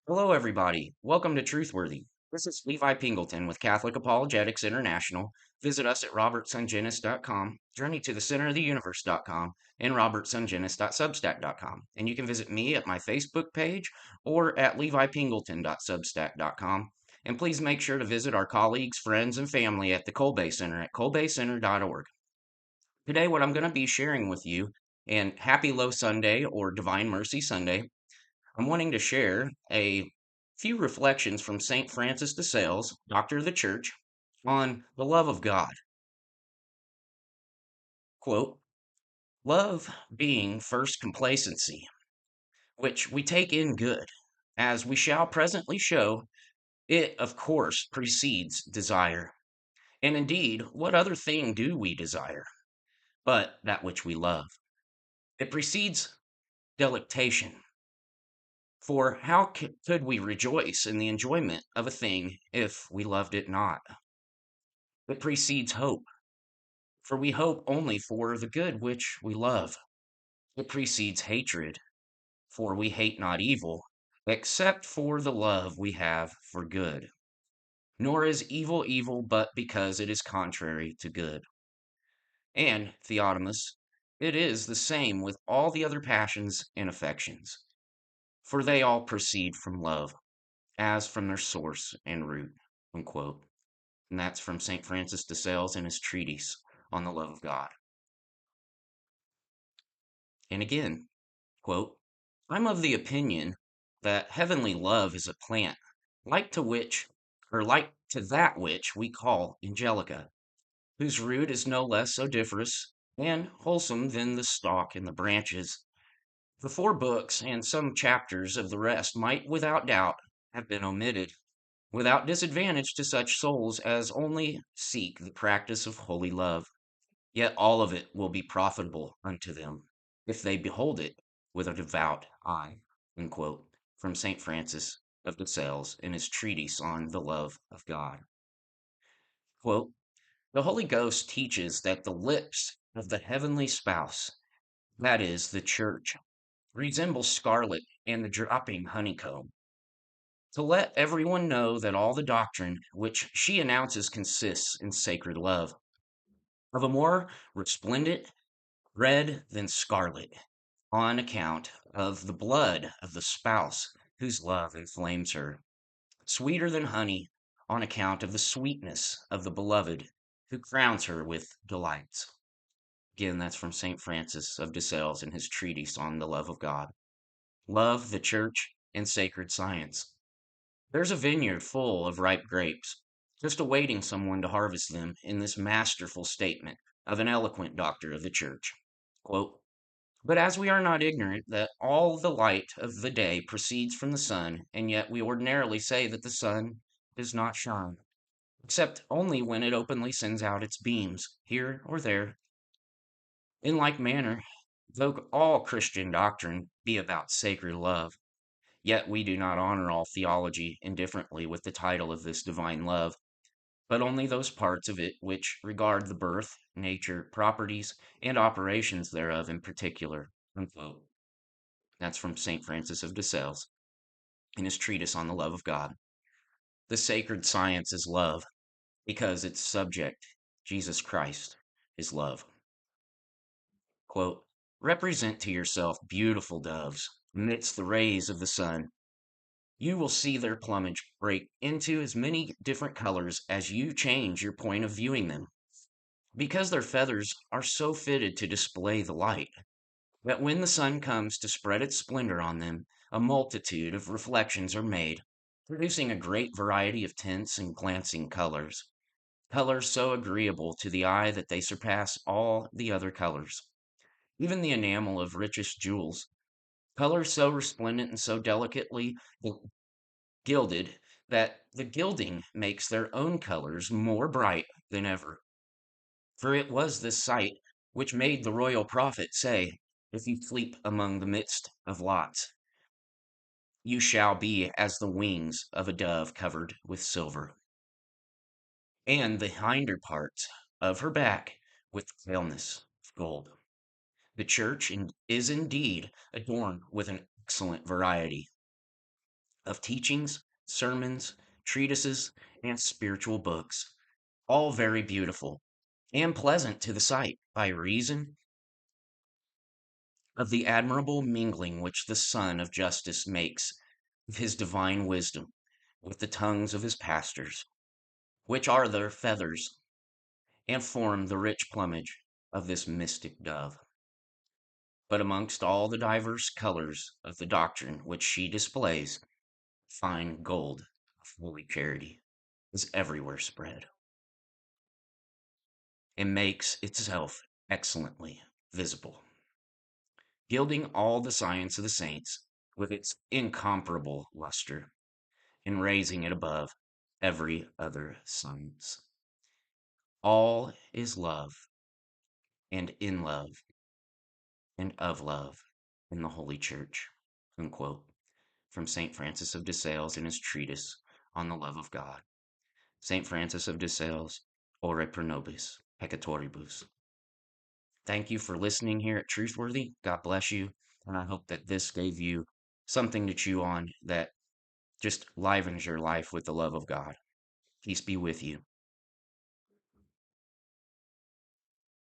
Hello, everybody. Welcome to Truthworthy. This is Levi Pingleton with Catholic Apologetics International. Visit us at robertsongenis.com, journey to the center of the universe.com, and robertsongenis.substack.com. And you can visit me at my Facebook page or at levipingleton.substack.com. And please make sure to visit our colleagues, friends, and family at the Colbay Center at colbaycenter.org. Today, what I'm going to be sharing with you, and Happy Low Sunday or Divine Mercy Sunday, I'm wanting to share a few reflections from St. Francis de Sales, Doctor of the Church, on the love of God. Quote, love being first complacency, which we take in good, as we shall presently show, it of course precedes desire. And indeed, what other thing do we desire but that which we love? It precedes delectation. For how could we rejoice in the enjoyment of a thing if we loved it not? It precedes hope, for we hope only for the good which we love. It precedes hatred, for we hate not evil, except for the love we have for good. Nor is evil evil but because it is contrary to good. And, Theotimus, it is the same with all the other passions and affections, for they all proceed from love, as from their source and root. Unquote. And that's from St. Francis de Sales in his treatise on the love of God. And again, quote, I'm of the opinion that heavenly love is a plant, like to that which we call angelica, whose root is no less odoriferous and wholesome than the stalk and the branches. The four books and some chapters of the rest might without doubt have been omitted, without disadvantage to such souls as only seek the practice of holy love. Yet all of it will be profitable unto them, if they behold it with a devout eye. Unquote, from St. Francis of de Sales in his treatise on the love of God. Quote, the Holy Ghost teaches that the lips of the heavenly spouse, that is, the church, resemble scarlet and the dropping honeycomb. To let everyone know that all the doctrine which she announces consists in sacred love, of a more resplendent red than scarlet, on account of the blood of the spouse whose love inflames her, sweeter than honey, on account of the sweetness of the beloved who crowns her with delights. Again, that's from St. Francis of de Sales in his treatise on the love of God. Love, the church, and sacred science. There's a vineyard full of ripe grapes, just awaiting someone to harvest them in this masterful statement of an eloquent doctor of the church. Quote, but as we are not ignorant that all the light of the day proceeds from the sun, and yet we ordinarily say that the sun does not shine, except only when it openly sends out its beams, here or there. In like manner, though all Christian doctrine be about sacred love, yet we do not honor all theology indifferently with the title of this divine love, but only those parts of it which regard the birth, nature, properties, and operations thereof in particular. Unquote. That's from St. Francis of de Sales in his treatise on the love of God. The sacred science is love because its subject, Jesus Christ, is love. Quote, represent to yourself beautiful doves amidst the rays of the sun. You will see their plumage break into as many different colors as you change your point of viewing them, because their feathers are so fitted to display the light, that when the sun comes to spread its splendor on them, a multitude of reflections are made, producing a great variety of tints and glancing colors, colors so agreeable to the eye that they surpass all the other colors, even the enamel of richest jewels, colors so resplendent and so delicately gilded that the gilding makes their own colors more bright than ever. For it was this sight which made the royal prophet say, if you sleep among the midst of lots, you shall be as the wings of a dove covered with silver, and the hinder parts of her back with paleness of gold. The church is indeed adorned with an excellent variety of teachings, sermons, treatises, and spiritual books, all very beautiful and pleasant to the sight by reason of the admirable mingling which the Sun of Justice makes of his divine wisdom with the tongues of his pastors, which are their feathers, and form the rich plumage of this mystic dove. But amongst all the divers colors of the doctrine which she displays, fine gold of holy charity is everywhere spread, and makes itself excellently visible, gilding all the science of the saints with its incomparable luster, and raising it above every other science. All is love, and in love, and of love in the Holy Church. Unquote. From St. Francis of DeSales in his treatise on the love of God. St. Francis of DeSales, Ore pro nobis, peccatoribus. Thank you for listening here at Truthworthy. God bless you. And I hope that this gave you something to chew on that just livens your life with the love of God. Peace be with you.